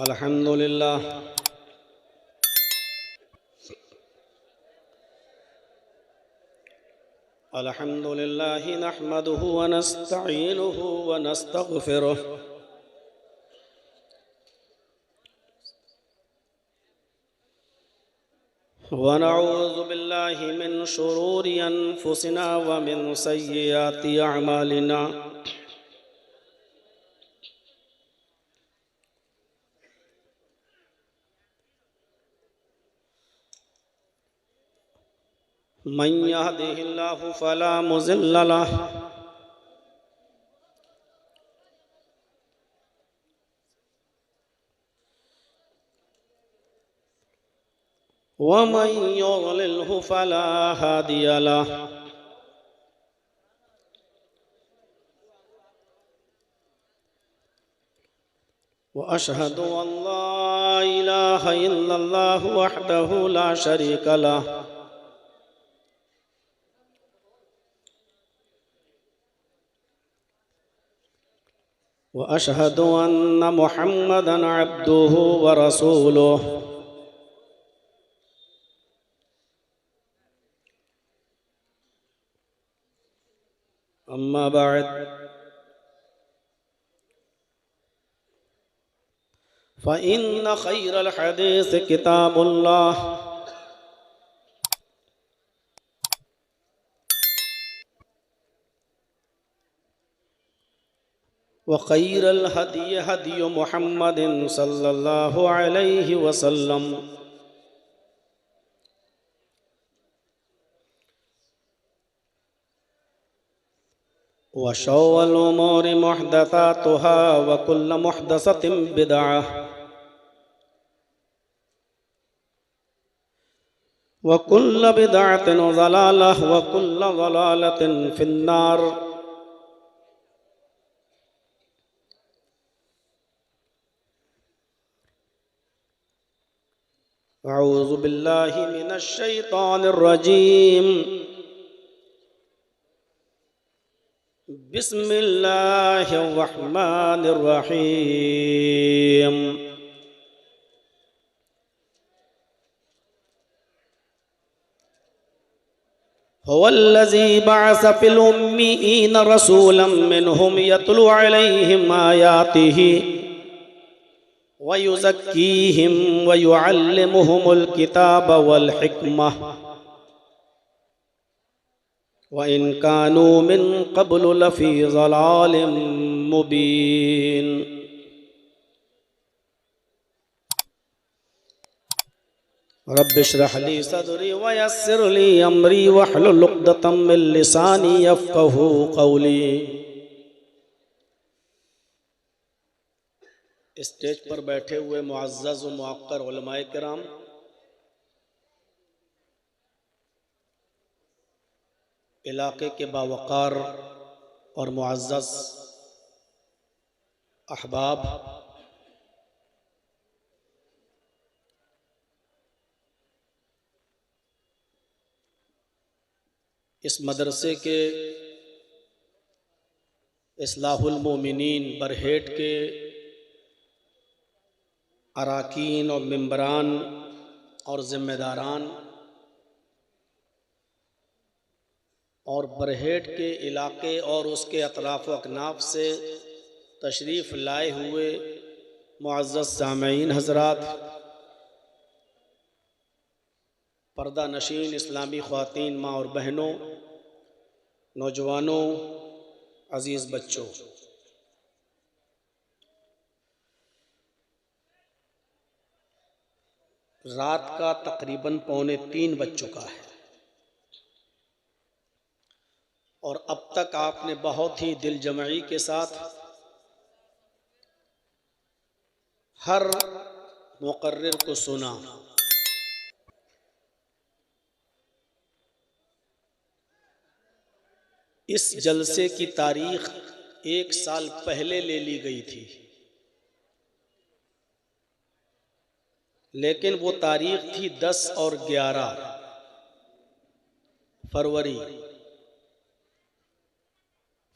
अल्हम्दुलिल्लाह अल्हम्दुलिल्लाहि नहमदुहु व नस्तईनुहु व नस्तगफिरुह व नऊज़ु बिल्लाहि मिन शुरूरि अनफुसिना व मिन सय्यिआति अअमालिना मन यहदिहिल्लाहु फला मुज़िल्ल लहु व मन युज़लिल्हु फला हादिय लहु। व अशहदु अल्ला इलाहा इल्लल्लाहु वहदहु ला शरीक लहु व अशहदु अन्न मुहम्मदन अब्दुहु व रसूलुहु। अम्मा बअद फ़इन्न खैरल हदीस किताबुल्लाह व खैरल हदी हदी मुहम्मदिन सल्लल्लाहु अलैहि वसल्लम व शर्रिल उमूरि मुहदसातुहा व कुल्लु मुहदसतिन बिदअह व कुल्लु बिदअतिन ज़लालह व कुल्लु ज़लालतिन फिन्नार। अऊज़ु बिल्लाहि मिनश शैतानिर रजीम। बिस्मिल्लाहिर रहमानिर रहीम। हुवल्लज़ी बअस फिल उम्मिय्यीन रसूलन मिनहुम यतलू अलैहिम आयातिही व युज़क्कीहिम व युअल्लिमुहुमुल किताब वल हिकमह व इन कानू मिन क़ब्लु लफ़ी ज़लालिम मुबीन। रब्बि इश्रह ली सदरी व यस्सिर ली अमरी वहलुल उक़दतम मिन लिसानी यफ़क़हू क़ौली। स्टेज पर बैठे हुए मुअज़्ज़ज़ व मुअक्कर उलमाए किराम, इलाके के बावक़ार और मुअज़्ज़ज़ अहबाब, इस मदरसे के इस्लाहुल मोमिनीन बरहेट के अराकीन और मेंबरान और ज़िम्मेदारान और बरहेट के इलाके और उसके अतराफ़ व अकनाफ़ से तशरीफ़ लाए हुए मुअज़्ज़ज़ सामईन हज़रात, पर्दा नशीन इस्लामी ख़वातीन माँ और बहनों, नौजवानों, अज़ीज़ बच्चों, रात का तकरीबन 2:45 बज चुका है और अब तक आपने बहुत ही दिल जमई के साथ हर मुक़र्रिर को सुना। इस जलसे की तारीख 1 साल पहले ले ली गई थी, लेकिन वो तारीख थी 10 और 11 फरवरी।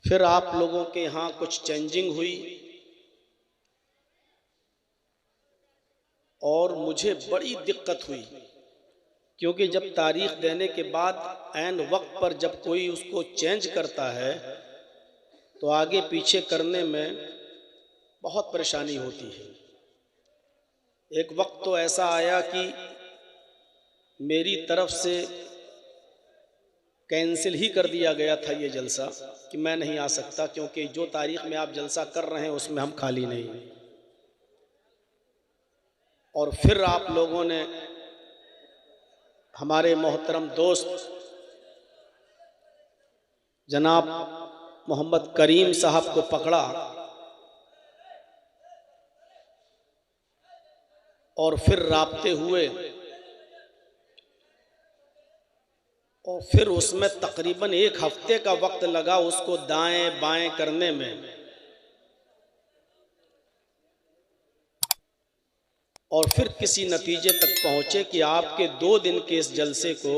फिर आप लोगों के यहाँ कुछ चेंजिंग हुई और मुझे बड़ी दिक्कत हुई, क्योंकि जब तारीख देने के बाद ऐन वक्त पर जब कोई उसको चेंज करता है तो आगे पीछे करने में बहुत परेशानी होती है। एक वक्त तो ऐसा आया कि मेरी तरफ से कैंसिल ही कर दिया गया था ये जलसा कि मैं नहीं आ सकता, क्योंकि जो तारीख में आप जलसा कर रहे हैं उसमें हम खाली नहीं। और फिर आप लोगों ने हमारे मोहतरम दोस्त जनाब मोहम्मद करीम साहब को पकड़ा और फिर राब्ते हुए और फिर उसमें तकरीबन 1 हफ्ते का वक्त लगा उसको दाएं बाएं करने में। और फिर किसी नतीजे तक पहुंचे कि आपके 2 दिन के इस जलसे को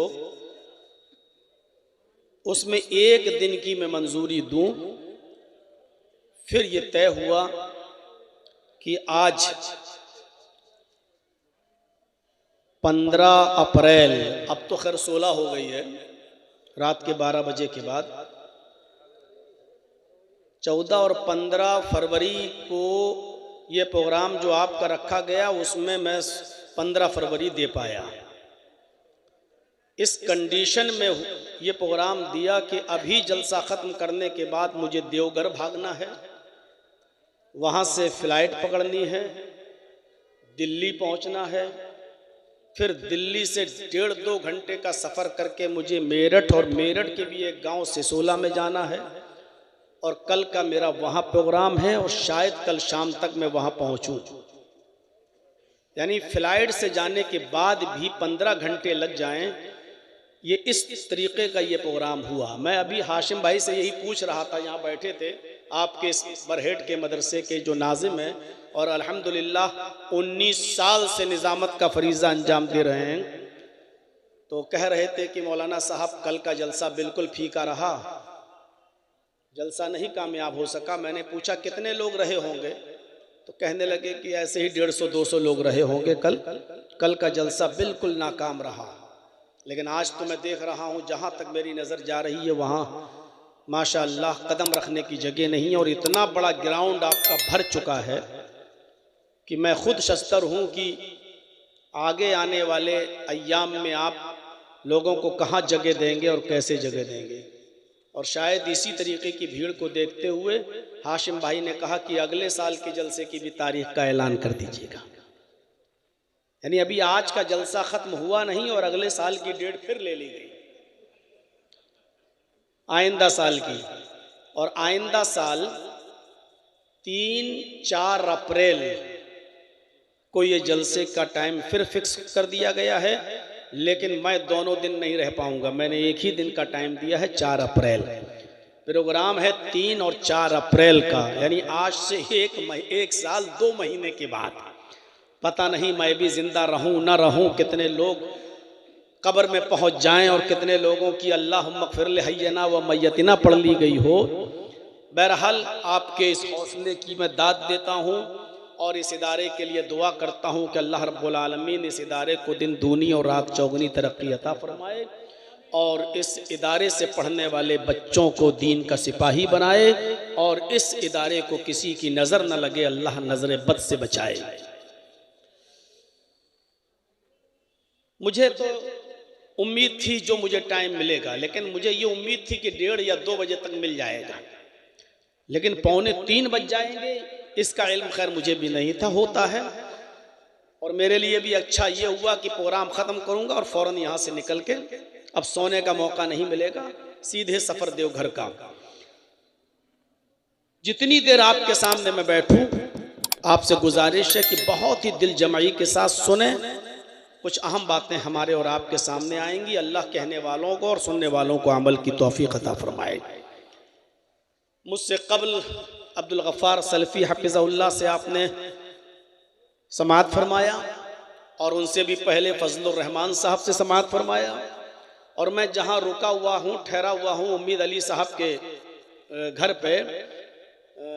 उसमें 1 दिन की मैं मंजूरी दूं। फिर ये तय हुआ कि आज 15 अप्रैल, अब तो खैर 16 हो गई है, रात के 12 बजे के बाद 14 और 15 फरवरी को ये प्रोग्राम जो आपका रखा गया उसमें मैं 15 फरवरी दे पाया। इस कंडीशन में ये प्रोग्राम दिया कि अभी जलसा ख़त्म करने के बाद मुझे देवघर भागना है, वहाँ से फ़्लाइट पकड़नी है, दिल्ली पहुँचना है, फिर दिल्ली से 1.5-2 घंटे का सफ़र करके मुझे मेरठ और मेरठ के भी एक गांव सिसोला में जाना है। और कल का मेरा वहाँ प्रोग्राम है और शायद कल शाम तक मैं वहाँ पहुँचूँ। यानी फ़्लाइट से जाने के बाद भी 15 घंटे लग जाएं, ये इस तरीक़े का ये प्रोग्राम हुआ। मैं अभी हाशिम भाई से यही पूछ रहा था, यहाँ बैठे थे आपके इस बरहेट के मदरसे के जो नाज़िम हैं और अल्हम्दुलिल्लाह 19 साल से निज़ामत का फरीज़ा अंजाम दे रहे हैं, तो कह रहे थे कि मौलाना साहब कल का जलसा बिल्कुल फीका रहा, जलसा नहीं कामयाब हो सका। मैंने पूछा कितने लोग रहे होंगे, तो कहने लगे कि ऐसे ही 150-200 लोग रहे होंगे कल का जलसा बिल्कुल नाकाम रहा। लेकिन आज तो मैं देख रहा हूँ जहाँ तक मेरी नज़र जा रही है वहाँ माशाअल्लाह कदम रखने की जगह नहीं है और इतना बड़ा ग्राउंड आपका भर चुका है कि मैं खुद शस्तर हूँ कि आगे आने वाले अय्याम में आप लोगों को कहाँ जगह देंगे और कैसे जगह देंगे। और शायद इसी तरीके की भीड़ को देखते हुए हाशिम भाई ने कहा कि अगले साल के जलसे की भी तारीख का ऐलान कर दीजिएगा। यानी अभी आज का जलसा ख़त्म हुआ नहीं और अगले साल की डेट फिर ले ली गई, आइंदा साल की। और आइंदा साल 3-4 अप्रैल को ये जलसे का टाइम फिर फिक्स कर दिया गया है, लेकिन मैं दोनों दिन नहीं रह पाऊंगा। मैंने एक ही दिन का टाइम दिया है, 4 अप्रैल। प्रोग्राम है 3 और 4 अप्रैल का, यानी आज से 1 साल 2 महीने के बाद। पता नहीं मैं भी जिंदा रहूं ना रहूं, कितने लोग कब्र में पहुंच जाएं और कितने लोगों की अल्लाहुम्मा ग़फ़िर लि हय्यना व मय्यतिना पढ़ ली गई हो। बहरहाल आपके इस हौसले की मैं दाद देता हूँ और इस इदारे के लिए दुआ करता हूँ कि अल्लाह रब्बुल आलमीन इस इदारे को दिन दूनी और रात चौगुनी तरक्की अता फरमाए और इस इदारे से पढ़ने वाले बच्चों को दीन का सिपाही बनाए और इस इदारे को किसी की नज़र न लगे, अल्लाह नज़र बद से बचाए। मुझे तो उम्मीद थी जो मुझे टाइम मिलेगा, लेकिन मुझे ये उम्मीद थी कि 1:30 या 2 बजे तक मिल जाएगा, लेकिन 2:45 बज जाएंगे, इसका इल्म खैर मुझे भी नहीं था। होता है और मेरे लिए भी अच्छा ये हुआ कि प्रोग्राम ख़त्म करूँगा और फ़ौरन यहाँ से निकल के अब सोने का मौका नहीं मिलेगा, सीधे सफ़र देवघर का। जितनी देर आपके सामने मैं बैठूँ, आपसे गुजारिश है कि बहुत ही दिल जमाई के साथ सुने। कुछ अहम बातें हमारे और आपके सामने आएंगी। अल्लाह कहने वालों को और सुनने वालों को अमल की तौफीक अता फरमाए। मुझसे कबल अब्दुल गफ़्फ़ार सलफ़ी हफ़िज़हुल्लाह से आपने समाअत फरमाया और उनसे भी पहले फजलुर रहमान साहब से समाअत फरमाया। और मैं जहाँ रुका हुआ हूँ, ठहरा हुआ हूँ, उम्मीद अली साहब के घर पे,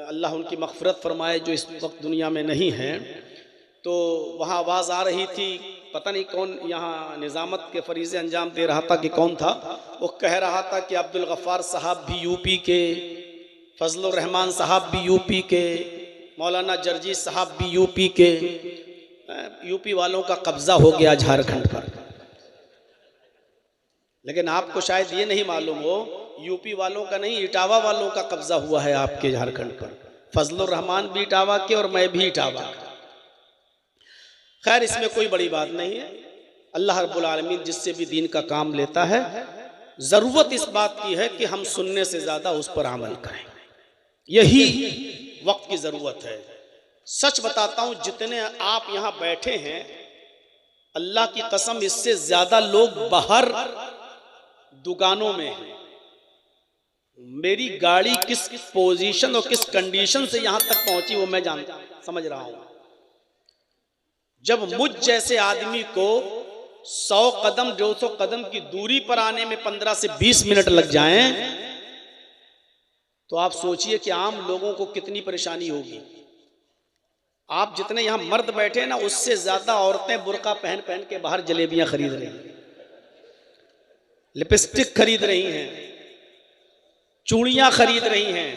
अल्लाह उनकी मग़फ़िरत फरमाए जो इस वक्त दुनिया में नहीं हैं। तो वहाँ आवाज़ आ रही थी, पता नहीं कौन यहाँ निज़ामत के फरीज़े अंजाम दे रहा था कि कौन था, वो कह रहा था कि अब्दुल गफ़ार साहब भी यूपी के, फजलुर रहमान साहब भी यूपी के, मौलाना जर्जी साहब भी यूपी के। यूपी वालों का कब्ज़ा हो गया झारखंड पर। लेकिन आपको शायद ये नहीं मालूम हो, यूपी वालों का नहीं, इटावा वालों का कब्ज़ा हुआ है आपके झारखंड पर। फजलुर रहमान भी इटावा के और मैं भी इटावा का। खैर, इसमें कोई बड़ी बात नहीं है। अल्लाह रब्बुल आलमीन जिससे भी दीन का काम लेता है, ज़रूरत इस बात की है कि हम सुनने से ज़्यादा उस पर अमल करें। यही वक्त की ज़रूरत है। सच बताता हूँ, जितने आप यहाँ बैठे हैं, अल्लाह की कसम इससे ज़्यादा लोग बाहर दुकानों में हैं। मेरी गाड़ी किस पोजीशन और किस कंडीशन से यहाँ तक पहुँची वो मैं समझ रहा हूँ। जब मुझ जैसे आदमी को 100 कदम 200 कदम की दूरी पर आने में 15 से 20 मिनट लग जाएं, तो आप सोचिए कि आम लोगों को कितनी परेशानी होगी। आप जितने यहाँ मर्द बैठे हैं ना, उससे ज्यादा औरतें बुर्का पहन पहन के बाहर जलेबियां खरीद रही हैं, लिपस्टिक खरीद रही हैं, चूड़ियां खरीद रही हैं।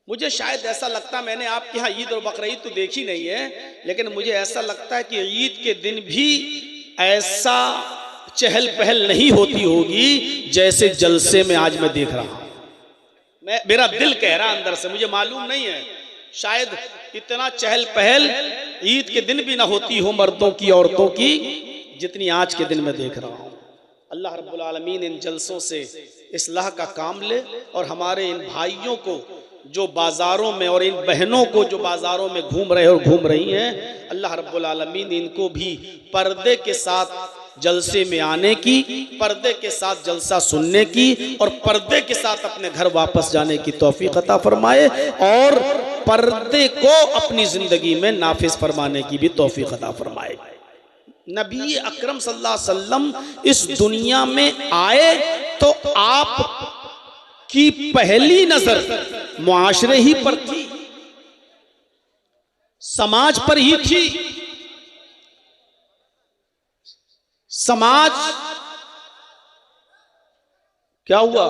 मुझे शायद ऐसा लगता, मैंने आपके यहाँ ईद और बकरीद तो देखी नहीं है, लेकिन मुझे ऐसा लगता है कि ईद के दिन भी ऐसा चहल पहल नहीं होती होगी जैसे जलसे में आज मैं देख रहा हूं। मेरा दिल कह रहा अंदर से, मुझे मालूम नहीं है, शायद इतना चहल पहल ईद के दिन भी ना होती हो मर्दों की औरतों की, जितनी आज के दिन मैं देख रहा हूं। अल्लाह रब्बुल आलमीन इन जलसों से इस्लाह का काम ले, और हमारे इन भाइयों को जो बाज़ारों में और इन बहनों को जो बाज़ारों में घूम रहे और घूम रही हैं, अल्लाह रब्बुल आलमीन इनको भी पर्दे के साथ जलसे में आने की, पर्दे के साथ जलसा सुनने की और पर्दे के साथ अपने घर वापस जाने की तौफीक अता फरमाए, और पर्दे को अपनी ज़िंदगी में नाफिज फरमाने की भी तौफीक अता फरमाए। नबी अकरम सल्लल्लाहु अलैहि वसल्लम इस दुनिया में आए तो आप की पहली नजर मुआशरे ही पर थी, समाज पर ही थी। समाज क्या हुआ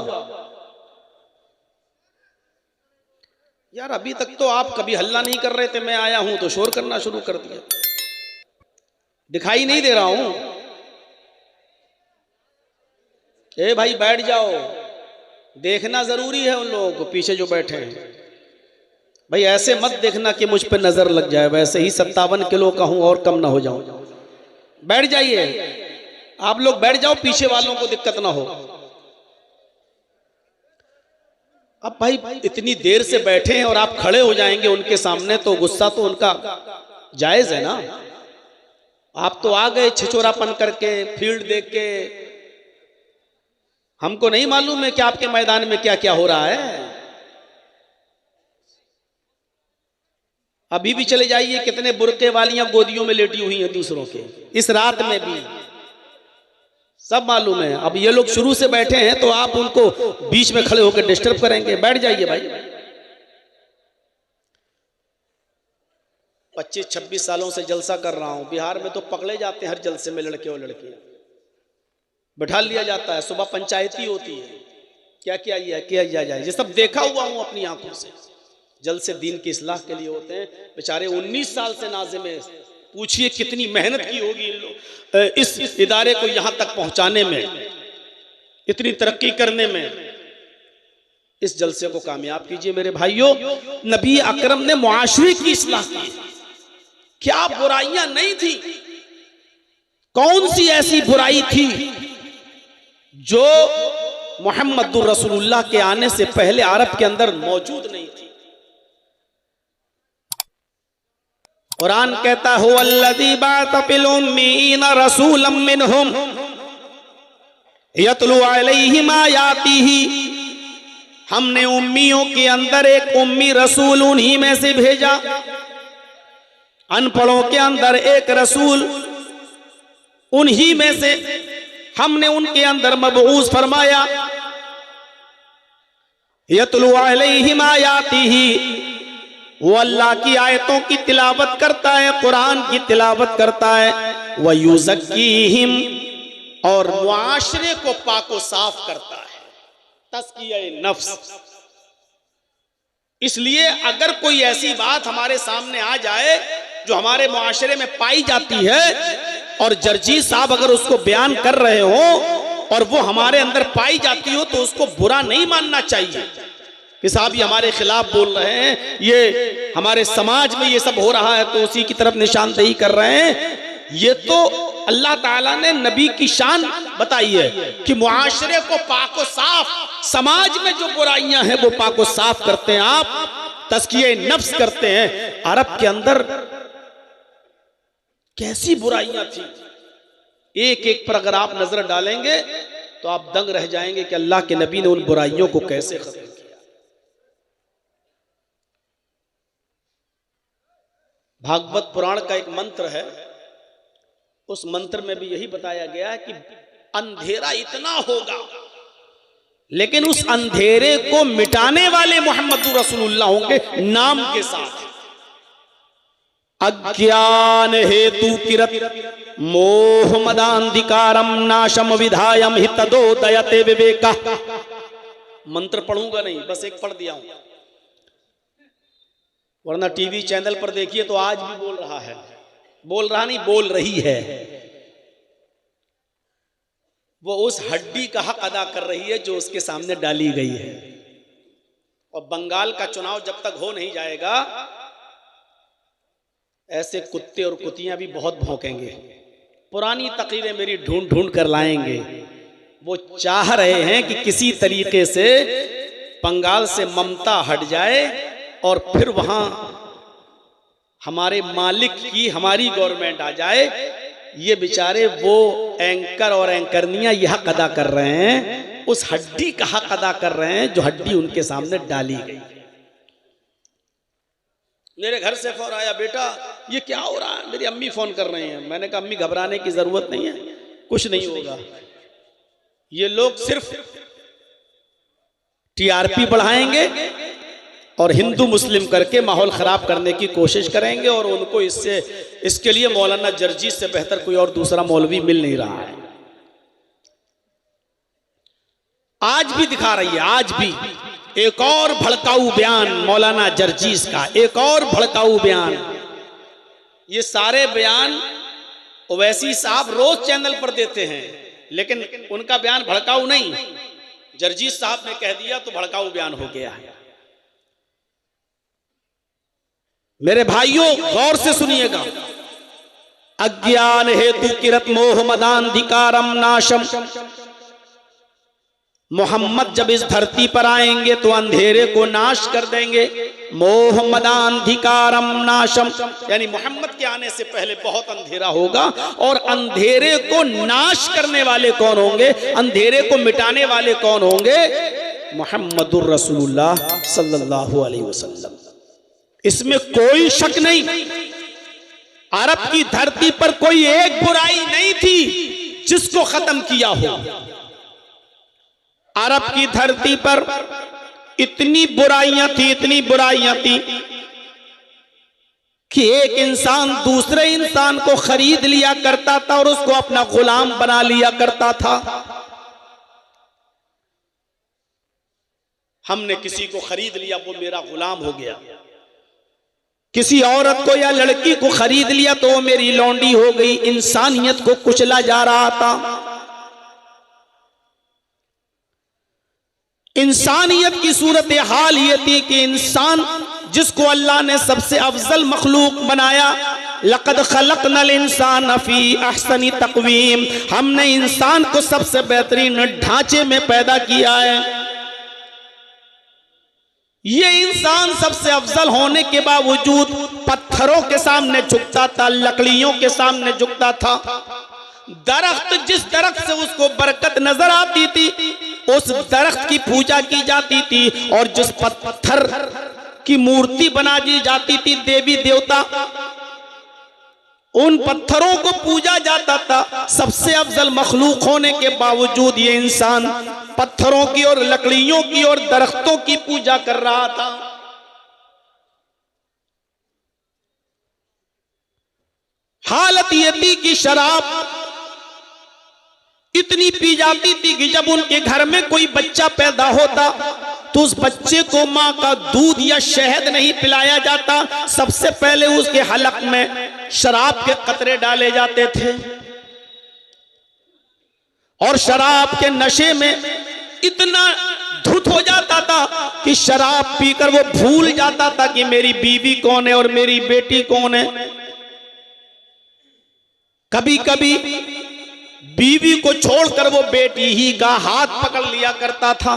यार? अभी तक तो आप कभी हल्ला नहीं कर रहे थे, मैं आया हूं तो शोर करना शुरू कर दिया। दिखाई नहीं दे रहा हूं? ए भाई बैठ जाओ, देखना जरूरी है उन लोगों को पीछे जो बैठे हैं। भाई ऐसे मत देखना कि मुझ पे नजर लग जाए, वैसे ही 57 किलो का हूं और कम ना हो जाऊं। बैठ जाइए, आप लोग बैठ जाओ, पीछे वालों को दिक्कत ना हो। अब भाई इतनी देर से बैठे हैं और आप खड़े हो जाएंगे उनके सामने, तो गुस्सा तो उनका जायज है ना। आप तो आ गए छिछोरापन करके, फील्ड देख के, हमको नहीं मालूम है कि आपके मैदान में क्या क्या हो रहा है। अभी भी चले जाइए, कितने बुरके वालियां गोदियों में लेटी हुई हैं दूसरों के, इस रात में भी सब मालूम है। अब ये लोग शुरू से बैठे हैं तो आप उनको बीच में खड़े होकर डिस्टर्ब करेंगे? बैठ जाइए भाई। 25-26 सालों से जलसा कर रहा हूं, बिहार में तो पकड़े जाते हैं हर जलसे में लड़के और लड़कियां, बैठा लिया जाता है, सुबह पंचायती होती है, क्या किया जाए, ये सब देखा हुआ हूं अपनी आंखों से। जलसे दीन की इस्लाह के लिए होते हैं। बेचारे 19 साल से नाज़िम है, पूछिए कितनी मेहनत की होगी इन लोग इस इदारे को यहां तक पहुंचाने में, इतनी तरक्की करने में। इस जलसे को कामयाब कीजिए मेरे भाइयों। नबी अकरम ने मुआशरे की इस्लाह की। क्या बुराइयां नहीं थी? कौन सी ऐसी बुराई थी जो मुहम्मदुर रसूलुल्लाह के आने से पहले अरब के अंदर मौजूद नहीं थी? कुरान कहता है हुवल्लज़ी बअसा फिल उम्मीयीना रसूलन मिनहुम यतलू अलैहिम आयातिही। हमने उम्मियों के अंदर एक उम्मी रसूल उन्हीं में से भेजा, अनपढ़ों के अंदर एक रसूल उन्हीं में से हमने उनके अंदर मबऊस फरमाया। यतलू अलैहिम आयातिही, वो अल्लाह की आयतों की तिलावत करता है, कुरान की तिलावत करता है। व युज़क्कीहिम, और मुआशरे को पाको साफ करता है, तज़किया नफ्स। इसलिए अगर कोई ऐसी बात हमारे सामने आ जाए जो हमारे मुआशरे में पाई जाती है और जर्जी साहब अगर उसको बयान कर रहे हो और वो हमारे अंदर पाई जाती हो, तो उसको बुरा नहीं मानना चाहिए कि साहब ये हमारे खिलाफ बोल रहे हैं, ये हमारे समाज में ये सब हो रहा है तो उसी की तरफ निशानदेही कर रहे हैं। ये तो अल्लाह ताला ने नबी की शान बताई है कि मुआशरे को पाको साफ, समाज में जो बुराइयां हैं वो पाको साफ करते हैं आप, तज़किये नफ्स करते हैं। अरब के अंदर कैसी बुराइयां थी, एक एक पर अगर आप नजर डालेंगे तो आप दंग रह जाएंगे कि अल्लाह के नबी ने उन बुराइयों को कैसे खत्म किया। भागवत पुराण का एक मंत्र है, उस मंत्र में भी यही बताया गया है कि अंधेरा इतना होगा, लेकिन उस अंधेरे को मिटाने वाले मोहम्मद रसूलुल्लाह होंगे नाम के साथ। अज्ञान हेतु किरत मोह मदांधिकारम नाशम विधायम हितदोदयते विवेका। मंत्र पढ़ूंगा नहीं, बस एक पढ़ दिया हूं, वरना टीवी चैनल पर देखिए तो आज भी बोल रहा है, बोल रहा नहीं बोल रही है। वो उस हड्डी का हक अदा कर रही है जो उसके सामने डाली गई है। और बंगाल का चुनाव जब तक हो नहीं जाएगा, ऐसे कुत्ते और कुतियां भी बहुत भौंकेंगे, पुरानी तकरीरें मेरी ढूंढ ढूंढ कर लाएंगे। वो चाह रहे हैं कि किसी तरीके से बंगाल से ममता हट जाए और फिर वहां हमारे मालिक की हमारी गवर्नमेंट आ जाए। ये बेचारे वो एंकर और एंकरनियां यह हक अदा कर रहे हैं, उस हड्डी का हक अदा कर रहे हैं जो हड्डी उनके सामने डाली गई। मेरे घर से फोन आया, बेटा ये क्या हो रहा है? मेरी अम्मी फोन कर रही हैं। मैंने कहा अम्मी घबराने की जरूरत नहीं है, कुछ नहीं होगा। ये लोग सिर्फ टीआरपी बढ़ाएंगे और हिंदू मुस्लिम करके माहौल खराब करने की कोशिश करेंगे, और उनको इसके लिए मौलाना जर्जी से बेहतर कोई और दूसरा मौलवी मिल नहीं रहा है। आज भी दिखा रही है, आज भी एक और भड़काऊ बयान मौलाना जर्जीस का, एक और भड़काऊ बयान। ये सारे बयान ओवैसी साहब रोज चैनल पर देते हैं, लेकिन उनका बयान भड़काऊ नहीं, जर्जीस साहब ने कह दिया तो भड़काऊ बयान हो गया है। मेरे भाइयों गौर से सुनिएगा, अज्ञान हेतु किरत मोह मदांधिकारम नाशम। मोहम्मद जब इस धरती पर आएंगे तो अंधेरे को नाश कर देंगे। मोह मदांधिकारम नाशम, यानी मोहम्मद के आने से पहले बहुत अंधेरा होगा, और अंधेरे को नाश करने वाले कौन होंगे, अंधेरे को मिटाने वाले कौन होंगे? मुहम्मदुर रसूलुल्लाह सल्लल्लाहु अलैहि वसल्लम। इसमें कोई शक नहीं। अरब की धरती पर कोई एक बुराई नहीं थी जिसको खत्म किया हो। अरब की धरती पर इतनी बुराइयां थी, इतनी बुराइयां थी कि एक इंसान दूसरे इंसान को खरीद लिया करता था और उसको अपना गुलाम बना लिया करता था। हमने किसी को खरीद लिया, वो मेरा गुलाम हो गया। किसी औरत को या लड़की को खरीद लिया तो वो मेरी लौंडी हो गई। इंसानियत को कुचला जा रहा था। इंसानियत की सूरत हाल ये थी कि इंसान जिसको अल्लाह ने सबसे अफजल मखलूक बनाया, लक़द खलक़नल इंसान फी अहसनी तक़वीम, हमने इंसान को सबसे बेहतरीन ढांचे में पैदा किया है। ये इंसान सबसे अफजल होने के बावजूद पत्थरों के सामने झुकता था, लकड़ियों के सामने झुकता था। दरख्त, जिस दरख्त से उसको बरकत नजर आती थी उस दरख्त की पूजा की जाती थी, और जिस पत्थर की मूर्ति बना दी जाती थी देवी देवता, उन पत्थरों को पूजा जाता था। सबसे अफजल मखलूक होने के बावजूद ये इंसान पत्थरों की और लकड़ियों की और दरख्तों की पूजा कर रहा था। हालत ये थी कि शराब इतनी पी जाती थी कि जब उनके घर में कोई बच्चा पैदा होता तो उस बच्चे को मां का दूध या शहद नहीं पिलाया जाता, सबसे पहले उसके हलक में शराब के कतरे डाले जाते थे। और शराब के नशे में इतना धुत हो जाता था कि शराब पीकर वो भूल जाता था कि मेरी बीवी कौन है और मेरी बेटी कौन है। कभी कभी बीवी को छोड़कर वो बेटी ही का हाथ पकड़ लिया करता था।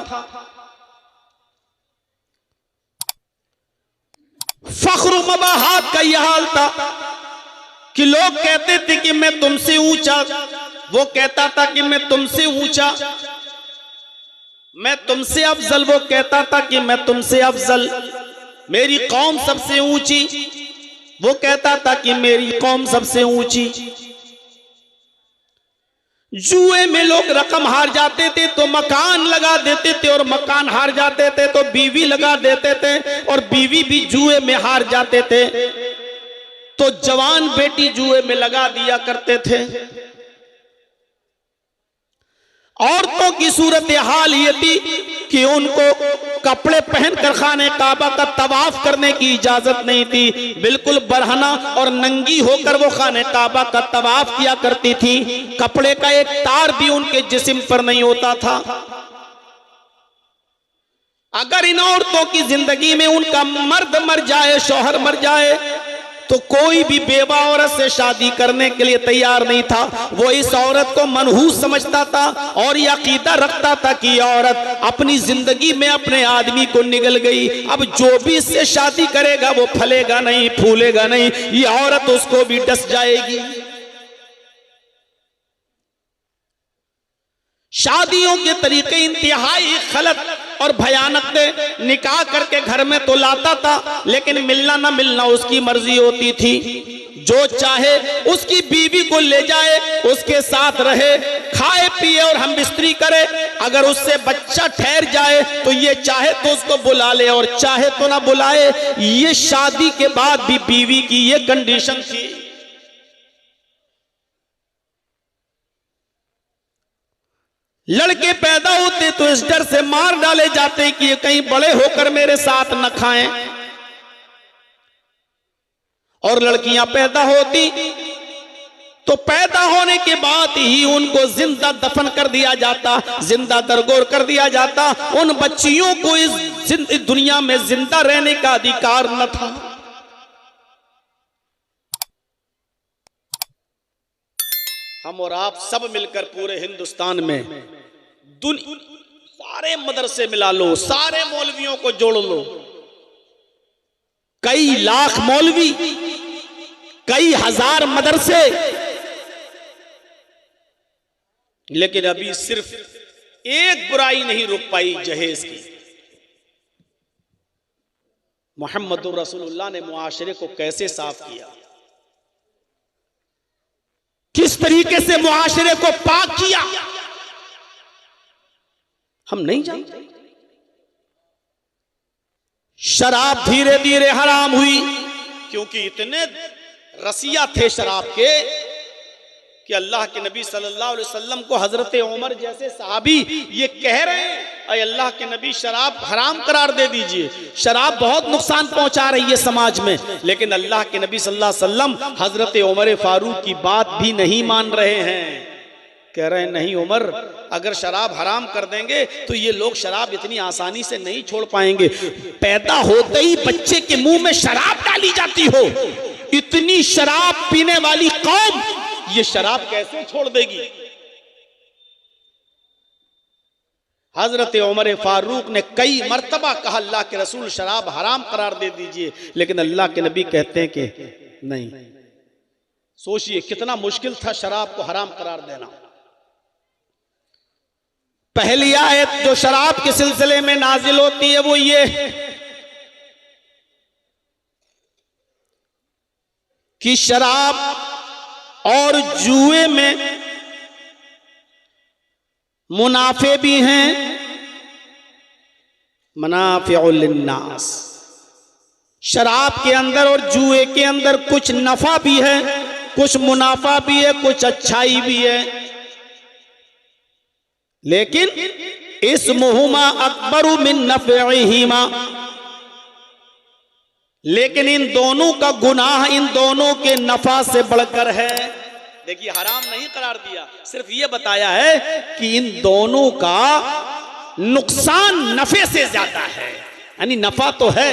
फख्र मबाहात का यह हाल था कि लोग कहते थे कि मैं तुमसे ऊंचा, वो कहता था कि मैं तुमसे ऊंचा, मैं तुमसे अफजल, वो कहता था कि मैं तुमसे अफजल, मेरी कौम सबसे ऊंची, वो कहता था कि मेरी कौम सबसे ऊंची। जुए में लोग रकम हार जाते थे तो मकान लगा देते थे, और मकान हार जाते थे तो बीवी लगा देते थे, और बीवी भी जुए में हार जाते थे तो जवान बेटी जुए में लगा दिया करते थे। औरतों की सूरत हाल ये थी कि उनको कपड़े पहनकर खाने काबा का तवाफ करने की इजाजत नहीं थी, बिल्कुल बरहना और नंगी होकर वो खाने काबा का तवाफ किया करती थी। कपड़े का एक तार भी उनके जिस्म पर नहीं होता था। अगर इन औरतों की जिंदगी में उनका मर्द मर जाए, शौहर मर जाए, तो कोई भी बेवा औरत से शादी करने के लिए तैयार नहीं था। वो इस औरत को मनहूस समझता था और यह अकीदा रखता था कि यह औरत अपनी जिंदगी में अपने आदमी को निगल गई, अब जो भी इससे शादी करेगा वो फलेगा नहीं, फूलेगा नहीं, यह औरत उसको भी डस जाएगी। शादियों के तरीके इंतहाई गलत और भयानक थे। निकाह करके घर में तो लाता था, लेकिन मिलना ना मिलना उसकी मर्जी होती थी। जो चाहे उसकी बीवी को ले जाए, उसके साथ रहे, खाए पिए और हम बिस्तरी करे। अगर उससे बच्चा ठहर जाए तो ये चाहे तो उसको बुला ले और चाहे तो ना बुलाए। ये शादी के बाद भी बीवी की ये कंडीशन थी। लड़के पैदा होते तो इस डर से मार डाले जाते कि ये कहीं बड़े होकर मेरे साथ न खाएं, और लड़कियां पैदा होती तो पैदा होने के बाद ही उनको जिंदा दफन कर दिया जाता, जिंदा दरगोर कर दिया जाता। उन बच्चियों को इस दुनिया में जिंदा रहने का अधिकार न था। हम और आप सब मिलकर पूरे हिंदुस्तान में सारे मदरसे मिला लो, सारे मौलवियों को जोड़ लो, कई लाख मौलवी, कई हजार मदरसे, लेकिन अभी सिर्फ एक बुराई नहीं रुक पाई जहेज की। मोहम्मदुर रसूलुल्लाह ने मुआशरे को कैसे साफ किया, किस तरीके से मुआशरे को पाक किया, हम नहीं जानते। शराब धीरे धीरे हराम हुई, क्योंकि इतने रसिया थे शराब के कि अल्लाह के नबी सल्लल्लाहु अलैहि वसल्लम को हजरत उमर जैसे सहाबी ये कह रहे हैं, अरे अल्लाह के नबी शराब हराम करार दे दीजिए, शराब बहुत नुकसान पहुंचा रही है समाज में। लेकिन अल्लाह के नबी सल्लल्लाहु अलैहि वसल्लम हजरत उमर फारूक की बात भी नहीं मान रहे हैं। कह रहे हैं नहीं उमर, अगर शराब हराम कर देंगे तो ये लोग शराब इतनी आसानी से नहीं छोड़ पाएंगे। पैदा होते ही बच्चे के मुंह में शराब डाली जाती हो, इतनी शराब पीने वाली कौम ये शराब कैसे छोड़ देगी। हजरत उमर फारूक ने कई मर्तबा कहा अल्लाह के रसूल शराब हराम करार दे दीजिए, लेकिन अल्लाह के नबी कहते हैं कि नहीं। सोचिए कितना मुश्किल था शराब को हराम करार देना। पहली आयत जो शराब के सिलसिले में नाजिल होती है वो ये कि शराब और जुए में मुनाफे भी हैं, मनाफिउल लिन्नास। शराब के अंदर और जुए के अंदर कुछ नफा भी है, कुछ मुनाफा भी है, कुछ अच्छाई भी है, लेकिन इस्मुहुमा अकबरु मिन नफ़इहिमा, लेकिन इन दोनों का गुनाह इन दोनों के नफा से बढ़कर है। देखिए, हराम नहीं करार दिया, सिर्फ ये बताया है कि इन दोनों का नुकसान नफे से ज्यादा है। यानी नफा तो है।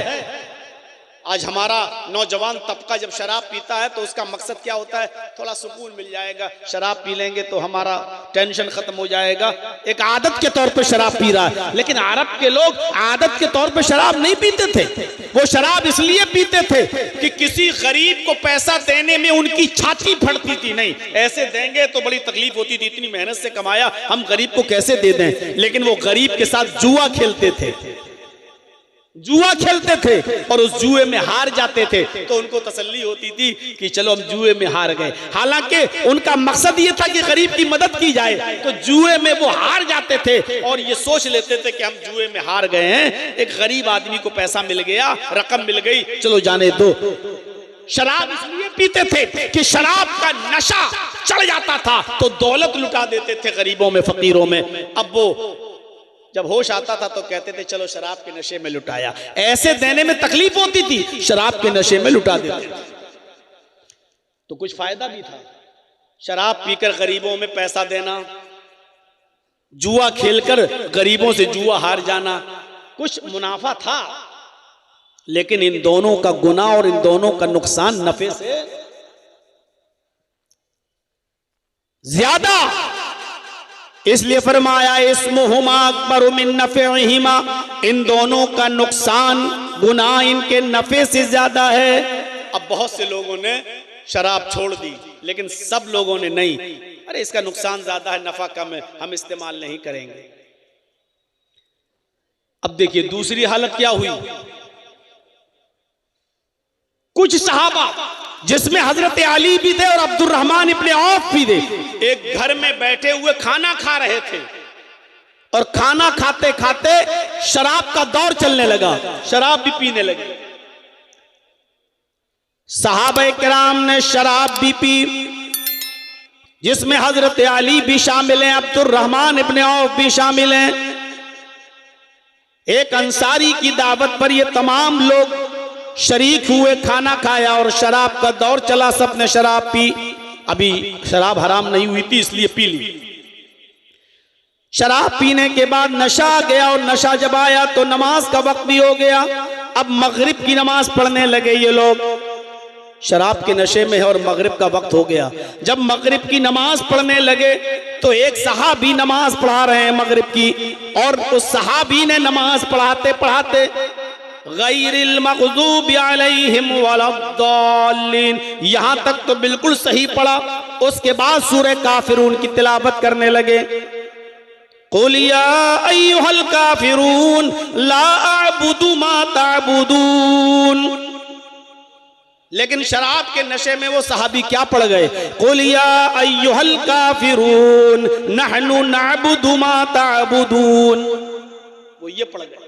आज हमारा नौजवान तबका जब शराब पीता है तो उसका मकसद क्या होता है? थोड़ा सुकून मिल जाएगा, शराब पी लेंगे तो हमारा टेंशन खत्म हो जाएगा। एक आदत के तौर पे शराब पी रहा है। लेकिन अरब के लोग आदत के तौर पे शराब नहीं पीते थे। वो शराब इसलिए पीते थे कि किसी गरीब को पैसा देने में उनकी छाती फटती थी। नहीं, ऐसे देंगे तो बड़ी तकलीफ होती थी, इतनी मेहनत से कमाया, हम गरीब को कैसे दे दें। लेकिन वो गरीब के साथ जुआ खेलते थे, जुआ खेलते थे और उस जुए में हार जाते थे तो उनको तसल्ली होती थी कि चलो हम जुए में हार गए। हालांकि उनका मकसद ये था कि गरीब की मदद की जाए, तो जुए में वो हार जाते थे और ये सोच लेते थे कि हम जुए में हार गए हैं, एक गरीब आदमी को पैसा मिल गया, रकम मिल गई, चलो जाने दो। शराब इसलिए पीते थे कि शराब का नशा चढ़ जाता था तो दौलत लुटा देते थे गरीबों में, फकीरों में। अब वो जब होश आता था तो कहते थे चलो शराब के नशे में लुटाया। ऐसे देने में तकलीफ होती थी, शराब के नशे में लुटा देते थे। तो कुछ फायदा भी था, शराब पीकर गरीबों में पैसा देना, जुआ खेलकर गरीबों से जुआ हार जाना, कुछ मुनाफा था। लेकिन इन दोनों का गुनाह और इन दोनों का नुकसान नफे से ज्यादा। इसलिए फरमाया इस्मुहुमा अकबरु मिन नफ़इहिमा, इन दोनों का नुकसान गुनाह इनके नफे से ज्यादा है। अब बहुत से लोगों ने शराब छोड़ दी, लेकिन सब लोगों ने नहीं। अरे इसका नुकसान ज्यादा है, नफा कम है, हम इस्तेमाल नहीं करेंगे। अब देखिए दूसरी हालत क्या हुई। कुछ सहाबा जिसमें हजरत अली भी थे और अब्दुर्रहमान इब्ने औफ भी थे, एक घर में बैठे हुए खाना खा रहे थे और खाना खाते खाते शराब का दौर चलने लगा, शराब भी पीने लगे। सहाबा किराम ने शराब भी पी, जिसमें हजरत अली भी शामिल हैं, अब्दुर्रहमान इब्ने औफ भी शामिल हैं। एक अंसारी की दावत पर ये तमाम लोग शरीक हुए, खाना खाया और शराब का दौर चला, सबने शराब पी। अभी शराब हराम नहीं हुई थी इसलिए पी ली। शराब पीने के बाद नशा आ गया और नशा जब आया तो नमाज का वक्त भी हो गया। अब मगरिब की नमाज पढ़ने लगे ये लोग, शराब के नशे में है और मगरिब का वक्त हो गया। जब मगरिब की नमाज पढ़ने लगे तो एक सहाबी नमाज पढ़ा रहे हैं मगरिब की, और उस सहाबी ने नमाज पढ़ाते पढ़ाते गैरिल मग़ज़ूबि अलैहिम वलद्दाल्लीन यहां तक तो बिल्कुल सही पढ़ा। उसके बाद सूरह काफिरून की तिलावत करने लगे। क़ुल या अय्युहल काफिरून ला अअबुदु मा तअबुदून। लेकिन शराब के नशे में वो सहाबी क्या पढ़ गए? क़ुल या अय्युहल काफिरून नहनु नअबुदु मा तअबुदून, वो ये पढ़ गए।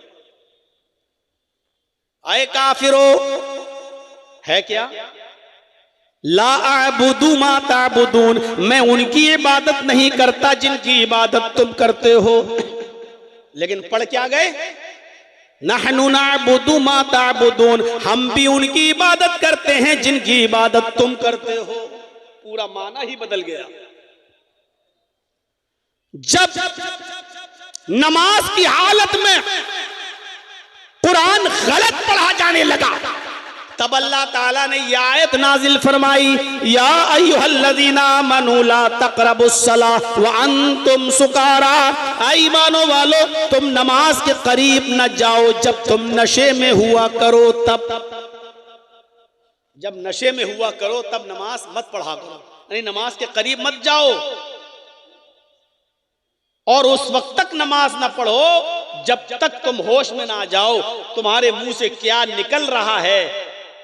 आए काफिरो है क्या? ला अअबुदु मा तअबुदून, मैं उनकी इबादत नहीं करता जिनकी इबादत तुम करते हो। लेकिन पढ़ क्या गए? नहनु नअबुदु मा तअबुदून, हम भी उनकी इबादत करते हैं जिनकी इबादत तुम करते हो। पूरा माना ही बदल गया। जब नमाज की हालत में कुरान गलत पढ़ा जाने लगा तब अल्लाह ताला ने यह आयत नाजिल फरमाई, या अय्युहल्लज़ीना आमनू ला तक़रबुस्सलाह व अंतुम सुकारा। ईमानो वालो, तुम नमाज के करीब न जाओ जब तुम नशे में हुआ करो। तब जब नशे में हुआ करो तब नमाज मत पढ़ा करो, यानी नमाज के करीब मत जाओ। और उस वक्त तक नमाज ना पढ़ो जब तक तुम होश में ना जाओ। तुम्हारे मुंह से क्या निकल रहा है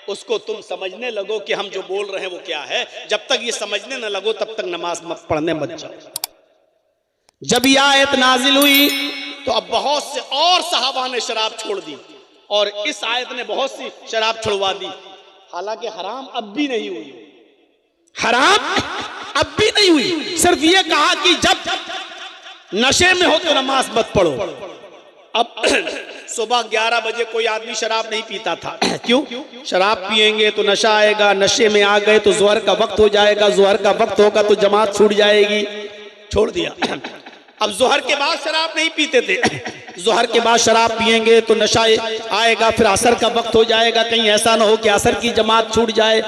उसको तुम समझने लगो कि हम जो बोल रहे हैं वो क्या है। जब तक ये समझने न लगो तब तक नमाज मत पढ़ने मत जाओ। जब ये आयत नाजिल हुई तो अब बहुत से और सहाबा ने शराब छोड़ दी और इस आयत ने बहुत सी शराब छुड़वा दी। हालांकि हराम अब भी नहीं हुई, हराम अब भी नहीं हुई, सिर्फ ये कहा कि जब नशे में हो तो नमाज मत पढ़ो। अब सुबह 11 बजे कोई आदमी शराब नहीं पीता था, क्यों? शराब पिएंगे तो नशा आएगा, नशे में आ गए तो जोहर का वक्त हो जाएगा, जोहर का वक्त होगा तो जमात छूट जाएगी, छोड़ दिया। अब जोहर के बाद शराब नहीं पीते थे, जोहर के बाद शराब पिएंगे तो नशा आएगा, फिर असर का वक्त हो जाएगा, कहीं ऐसा ना हो कि असर की जमात छूट जाए।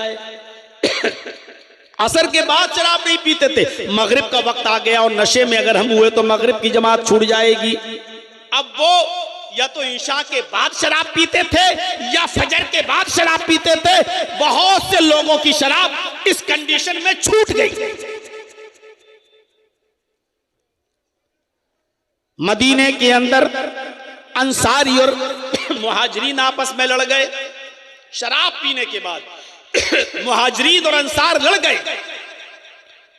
असर के बाद शराब नहीं पीते थे, मगरिब का वक्त आ गया और नशे में अगर हम हुए तो मगरिब की जमात छूट जाएगी। अब वो या तो ईशा के बाद शराब पीते थे या फजर के बाद शराब पीते थे। बहुत से लोगों की शराब इस कंडीशन में छूट गई। मदीने के अंदर अंसारी और मुहाजिरीन आपस में लड़ गए। शराब पीने के बाद मुहाजिरीन और अंसार लड़ गए।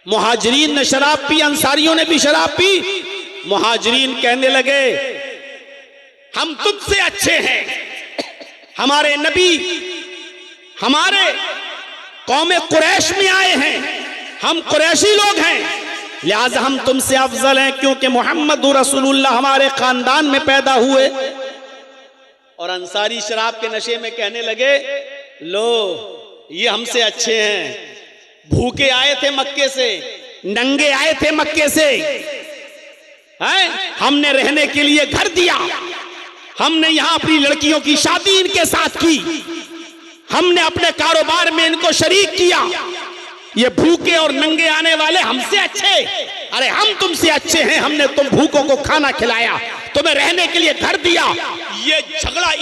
मुहाजिरीन ने शराब पी, अंसारियों ने भी शराब पी। मुहाजिरीन कहने लगे हम तुझसे अच्छे हैं, हमारे नबी हमारे कौमे कुरैश में आए हैं, हम कुरैशी लोग हैं, लिहाजा हम तुमसे अफजल हैं क्योंकि मोहम्मद रसूलुल्लाह हमारे खानदान में पैदा हुए। और अंसारी शराब के नशे में कहने लगे लो ये हमसे अच्छे हैं, भूखे आए थे मक्के से, नंगे आए थे मक्के से, हैं? हमने रहने के लिए घर दिया, हमने यहां अपनी लड़कियों की शादी इनके साथ की, हमने अपने कारोबार में इनको शरीक किया, ये भूखे और नंगे आने वाले हमसे अच्छे? अरे हम तुमसे अच्छे हैं, हमने तुम भूखों को खाना खिलाया, तुम्हें रहने के लिए घर दिया। ये झगड़ा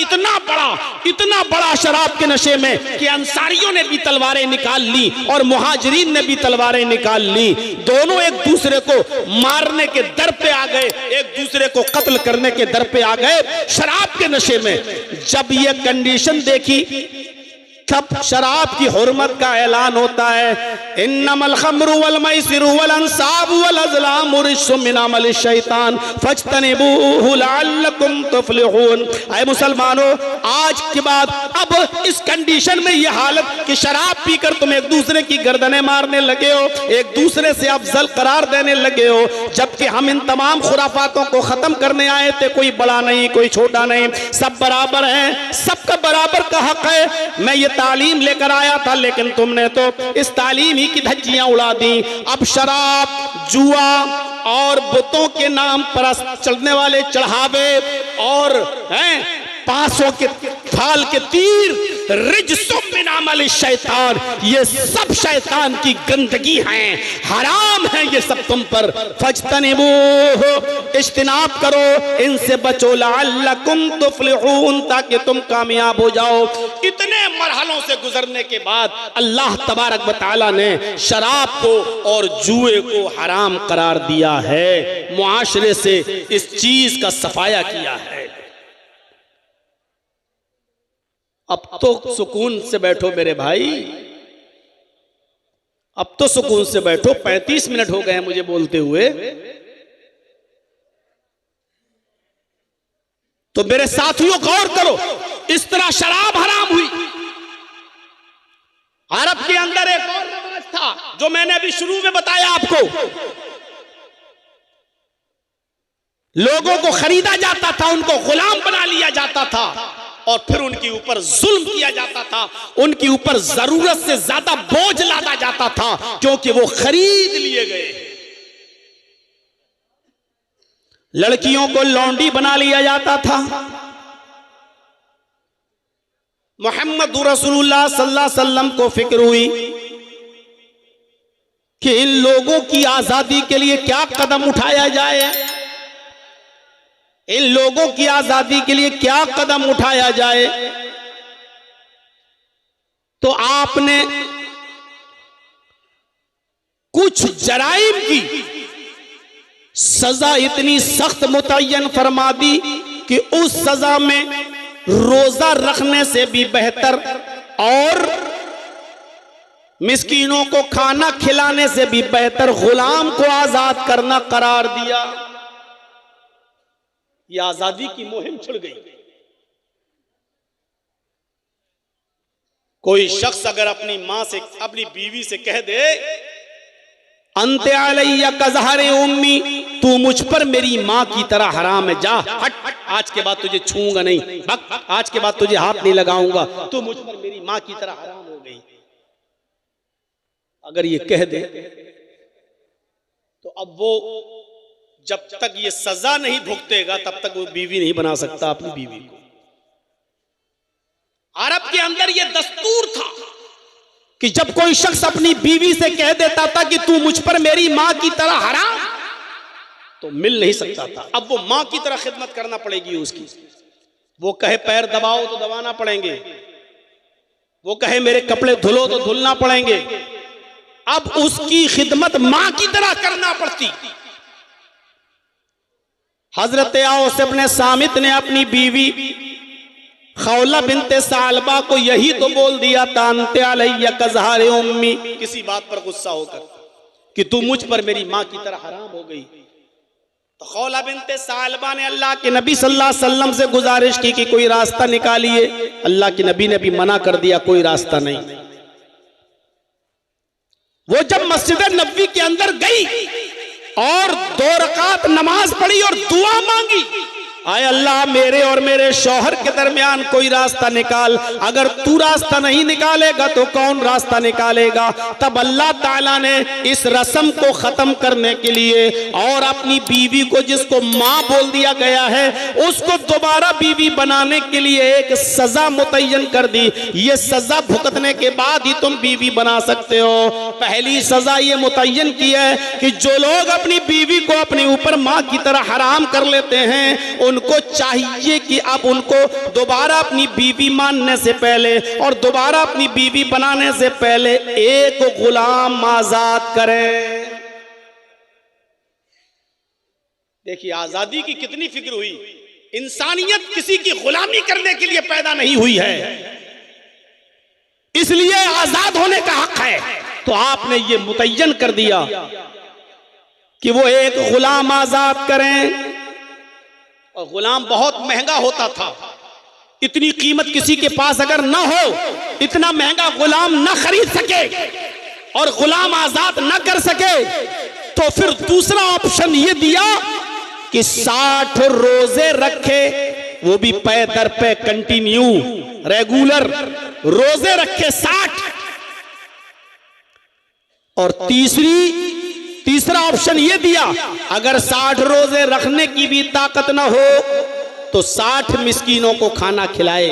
इतना बड़ा शराब के नशे में कि अंसारियों ने भी तलवारें निकाल ली और मुहाजिरीन ने भी तलवारें निकाल ली। दोनों एक दूसरे को मारने के दर पे आ गए, एक दूसरे को कत्ल करने के दर पे आ गए शराब के नशे में। जब ये कंडीशन देखी तब शराब की हुर्मत का ऐलान होता है, इन्नमल खम्रु वल मैसिरु वल अंसाबु वल अज़लामु रिज्सुम मिन अमलि शैतान फज्तनिबूहु लअल्लकुम तुफ्लिहून। ऐ मुसलमानों, आज के बाद अब इस कंडीशन में ये हालत कि शराब पीकर तुम एक दूसरे की गर्दनें मारने लगे हो, एक दूसरे से अफजल करार देने लगे हो, जबकि हम इन तमाम खुराफातों को खत्म करने आए थे। कोई बड़ा नहीं, कोई छोटा नहीं, सब बराबर हैं, सबका बराबर का हक है। मैं ये तालीम लेकर आया था लेकिन तुमने तो इस तालीम ही की धज्जियां उड़ा दी। अब शराब, जुआ और बुतों के नाम पर चलने वाले चढ़ावे और 500 के फाल के तीर, रिज्सुम मिन अमलि शैतान, ये सब शैतान की गंदगी हैं, हराम है ये सब तुम पर। फज्तनिबूहु, इज्तिनाब करो, इनसे बचो, लअल्लकुम तुफ्लिहून, ताकि तुम कामयाब हो जाओ। इतने मरहलों से गुजरने के बाद अल्लाह तबारक व तआला ने शराब को और जुए को हराम करार दिया है, मुआशरे से इस चीज का सफाया किया है। अब तो सुकून से बैठो मेरे भाई, अब तो सुकून से बैठो। 35 मिनट हो गए हैं मुझे बोलते हुए, तो मेरे साथियों गौर करो, इस तरह शराब हराम हुई। अरब के अंदर एक और रिवाज था जो मैंने अभी शुरू में बताया आपको, लोगों को खरीदा जाता था, उनको गुलाम बना लिया जाता था और फिर उनके ऊपर जुल्म किया जाता था, उनके ऊपर जरूरत से ज्यादा बोझ लादा जाता था क्योंकि वो खरीद लिए गए। लड़कियों को लौंडी बना लिया जाता था। मोहम्मद रसूलुल्लाह सल्लल्लाहु अलैहि वसल्लम को फिक्र हुई कि इन लोगों की आजादी के लिए क्या कदम उठाया जाए, इन लोगों की आजादी के लिए क्या कदम उठाया जाए। तो आपने कुछ जराइम की सजा इतनी सख्त मुतय्यन फरमा दी कि उस सजा में रोजा रखने से भी बेहतर और मिस्कीनों को खाना खिलाने से भी बेहतर गुलाम को आजाद करना करार दिया। ये आजादी की मुहिम छिड़ गई। कोई शख्स अगर अपनी माँ से, अपनी बीवी से कह दे अंते अलैया कज़हरे उम्मी, तू मुझ पर मेरी माँ की तरह हराम है, जा हट, आज के बाद तुझे छूऊंगा नहीं, भग, आज के बाद तुझे हाथ नहीं लगाऊंगा, तू मुझ पर मेरी माँ की तरह हराम हो गई, अगर ये कह दे तो अब वो जब तक ये सजा नहीं भुगतेगा तब तक वो बीवी नहीं बना सकता अपनी बीवी को। अरब के अंदर ये दस्तूर था कि जब कोई शख्स अपनी बीवी से कह देता था कि तू मुझ पर मेरी माँ की तरह हराम, तो मिल नहीं सकता था। अब वो माँ की तरह खिदमत करना पड़ेगी उसकी। वो कहे पैर दबाओ तो दबाना पड़ेंगे, वो कहे मेरे कपड़े धुलो तो धुलना पड़ेंगे। अब उसकी खिदमत माँ की तरह करना पड़ती। हजरत औस इब्न सामित ने अपनी बीवी खौला बिनते सालबा को यही तो बोल दिया था, अंते अलैया कज़हरे उम्मी, किसी बात पर गुस्सा होकर कि तू मुझ पर मेरी माँ की तरह हराम हो गई। तो खौला बिनते सालबा ने अल्लाह के नबी सल्लल्लाहु अलैहि वसल्लम से गुजारिश की कि कोई रास्ता निकालिए। अल्लाह के नबी ने भी मना कर दिया, कोई रास्ता नहीं। वो जब मस्जिद नबवी के अंदर गई और 2 रकात नमाज पढ़ी और दुआ मांगी, आए अल्लाह मेरे और मेरे शौहर के दरमियान कोई रास्ता निकाल, अगर तू रास्ता नहीं निकालेगा तो कौन रास्ता निकालेगा। तब अल्लाह ताला ने इस रस्म को खत्म करने के लिए और अपनी बीवी को, जिसको माँ बोल दिया गया है, उसको दोबारा बीवी बनाने के लिए एक सजा मुतय्यन कर दी। ये सजा भुगतने के बाद ही तुम बीवी बना सकते हो। पहली सजा ये मुतय्यन की है कि जो लोग अपनी बीवी को अपने ऊपर माँ की तरह हराम कर लेते हैं, उनको चाहिए कि अब उनको दोबारा अपनी बीवी मानने से पहले और दोबारा अपनी बीवी बनाने से पहले एक गुलाम आजाद करें। देखिए आजादी की कितनी फिक्र हुई। इंसानियत किसी की गुलामी करने के लिए पैदा नहीं हुई है, इसलिए आजाद होने का हक है। तो आपने ये मुतय्यन कर दिया कि वो एक गुलाम आजाद करें। और गुलाम बहुत महंगा होता था, इतनी कीमत किसी के पास अगर ना हो, इतना महंगा गुलाम ना खरीद सके और गुलाम आजाद ना कर सके, तो फिर दूसरा ऑप्शन ये दिया कि 60 रोजे रखे, वो भी पे दर पे कंटिन्यू रेगुलर रोजे रखे 60। और तीसरा ऑप्शन ये दिया, अगर 60 रोजे रखने की भी ताकत ना हो तो 60 मिस्कीनों को खाना खिलाए,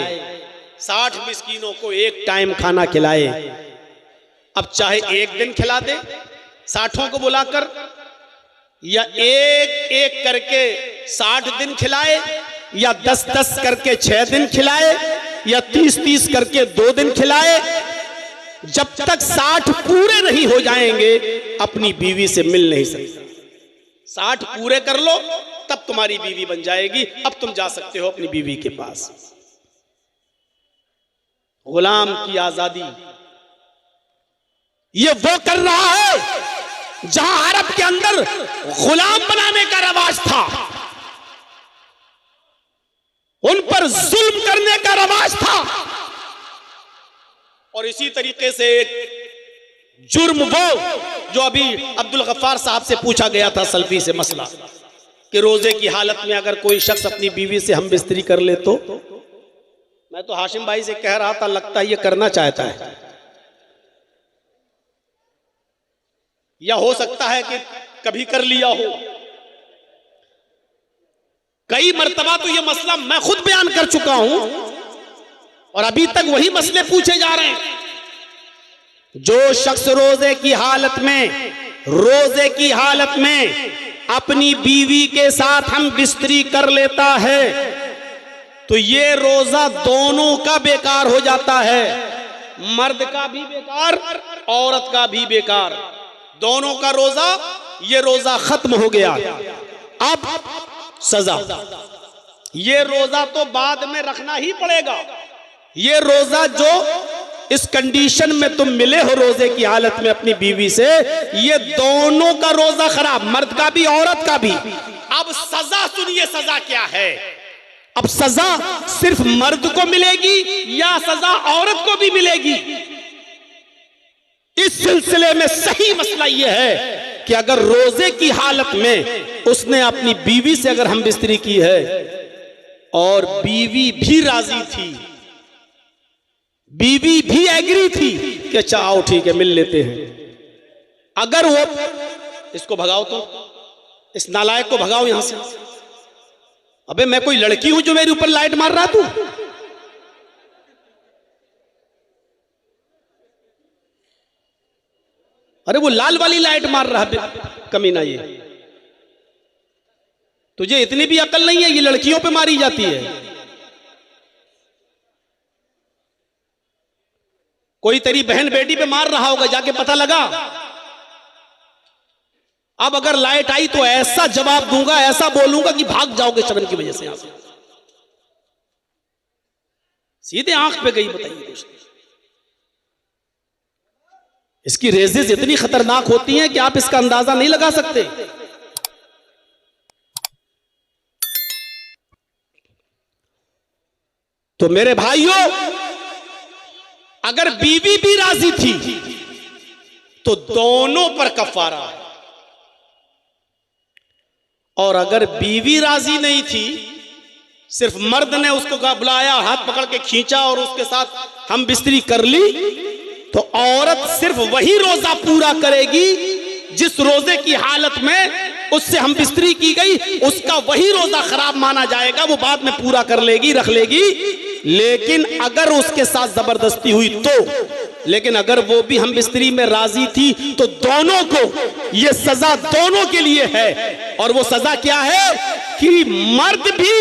60 मिस्कीनों को एक टाइम खाना खिलाए। अब चाहे एक दिन खिला दे 60 को बुलाकर, या एक एक करके 60 दिन खिलाए, या 10-10 करके 6 दिन खिलाए, या 30-30 करके 2 दिन खिलाए। जब तक 60 पूरे नहीं हो जाएंगे अपनी बीवी से मिल नहीं सकते। 60 पूरे कर लो तब तुम्हारी बीवी बन जाएगी, अब तुम जा सकते हो अपनी बीवी के पास। गुलाम की आजादी ये वो कर रहा है जहां अरब के अंदर गुलाम बनाने का रवाज था, उन पर जुल्म करने का रवाज था। और इसी तरीके से एक जुर्म वो जो अभी अब्दुल गफ्फार साहब से पूछा गया था सल्फी से मसला कि रोजे की हालत में अगर कोई शख्स अपनी बीवी से हम बिस्तरी कर ले तो, मैं तो हाशिम भाई से कह रहा था लगता है ये करना चाहता है, या हो सकता है कि कभी कर लिया हो। कई मर्तबा तो ये मसला मैं खुद बयान कर चुका हूं और अभी तक वही मसले पूछे जा रहे हैं। जो शख्स रोजे की हालत में अपनी बीवी के साथ हम बिस्तरी कर लेता है तो ये रोजा दोनों का बेकार हो जाता है, मर्द का भी बेकार, औरत का भी बेकार, दोनों का रोजा, ये रोजा खत्म हो गया। अब सजा, ये रोजा तो बाद में रखना ही पड़ेगा। ये रोजा जो इस कंडीशन में तुम मिले हो रोजे की हालत में अपनी बीवी से, ये दोनों का रोजा खराब, मर्द का भी औरत का भी। अब सजा सुनिए, सजा क्या है। अब सजा सिर्फ मर्द को मिलेगी या सजा औरत को भी मिलेगी? इस सिलसिले में सही मसला यह है कि अगर रोजे की हालत में उसने अपनी बीवी से अगर हम बिस्तरी की है और बीवी भी राजी थी, बीवी भी एग्री थी कि अच्छा आओ ठीक है मिल लेते हैं, अगर वो इसको भगाओ तो इस नालायक को भगाओ यहां से, अबे मैं कोई लड़की हूं जो मेरे ऊपर लाइट मार रहा तू? अरे वो लाल वाली लाइट मार रहा है कमीना, ये तुझे इतनी भी अकल नहीं है, ये लड़कियों पे मारी जाती है। कोई तेरी बहन बेटी पे मार रहा होगा, जाके पता लगा। अब अगर लाइट आई तो ऐसा जवाब दूंगा, ऐसा बोलूंगा कि भाग जाओगे शर्म की वजह से यहां से। सीधे आंख पे गई, बताइए कुछ। इसकी रेजेस इतनी खतरनाक होती हैं कि आप इसका अंदाजा नहीं लगा सकते। तो मेरे भाइयों, अगर बीवी भी राजी थी तो दोनों पर कफारा है, और अगर बीवी राजी नहीं थी, सिर्फ मर्द ने उसको बुलाया, हाथ पकड़ के खींचा और उसके साथ हम बिस्तरी कर ली, तो औरत सिर्फ वही रोजा पूरा करेगी जिस रोजे की हालत में उससे हम बिस्तरी की गई, उसका वही रोजा खराब माना जाएगा, वो बाद में पूरा कर लेगी, रख लेगी। लेकिन अगर उसके साथ जबरदस्ती हुई तो, लेकिन अगर वो भी हम बिस्तरी में राजी थी तो दोनों को ये सजा दोनों के लिए है। और वो सजा क्या है कि मर्द भी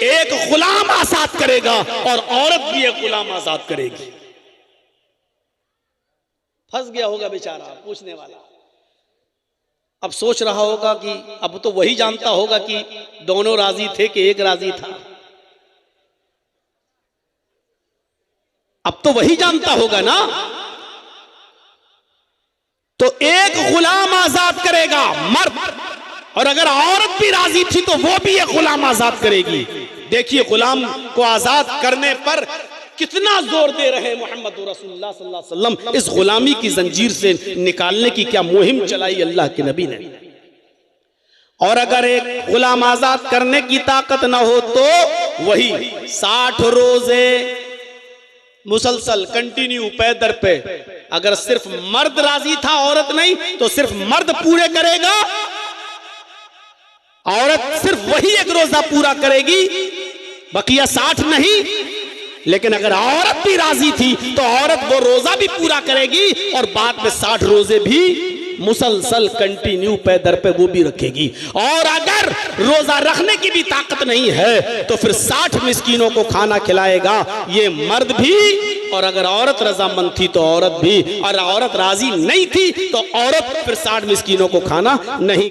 एक गुलाम आजाद करेगा और औरत भी एक गुलाम आजाद करेगी। फंस गया होगा बेचारा पूछने वाला, अब सोच रहा होगा कि अब तो वही जानता होगा कि दोनों राजी थे कि एक राजी था, अब तो वही जानता होगा ना। तो एक गुलाम आजाद करेगा मर्द, और अगर औरत भी राजी थी तो वो भी एक गुलाम आजाद करेगी। देखिए गुलाम को आजाद करने पर कितना जोर दे रहे हैं मोहम्मद रसूलुल्लाह सल्लल्लाहु अलैहि वसल्लम। इस गुलामी की जंजीर से निकालने की क्या मुहिम चलाई अल्लाह के नबी ने। और अगर एक गुलाम आजाद करने की ताकत ना हो तो वही 60 रोजे मुसलसल कंटिन्यू पे दर पे, अगर सिर्फ मर्द राजी था औरत नहीं तो सिर्फ मर्द पूरे करेगा, औरत सिर्फ वही एक रोजा पूरा करेगी, बकिया 60 नहीं। लेकिन अगर औरत भी राजी थी तो औरत वो रोजा भी पूरा करेगी और बाद में 60 रोजे भी मुसलसल कंटिन्यू पे दर पे वो भी रखेगी। और अगर रोजा रखने की भी ताकत नहीं है तो फिर 60 मिस्कीनों को खाना खिलाएगा, ये मर्द भी। और अगर औरत रजामंद थी तो औरत भी, और औरत राजी नहीं थी तो औरत फिर 60 मिस्कीनों को खाना नहीं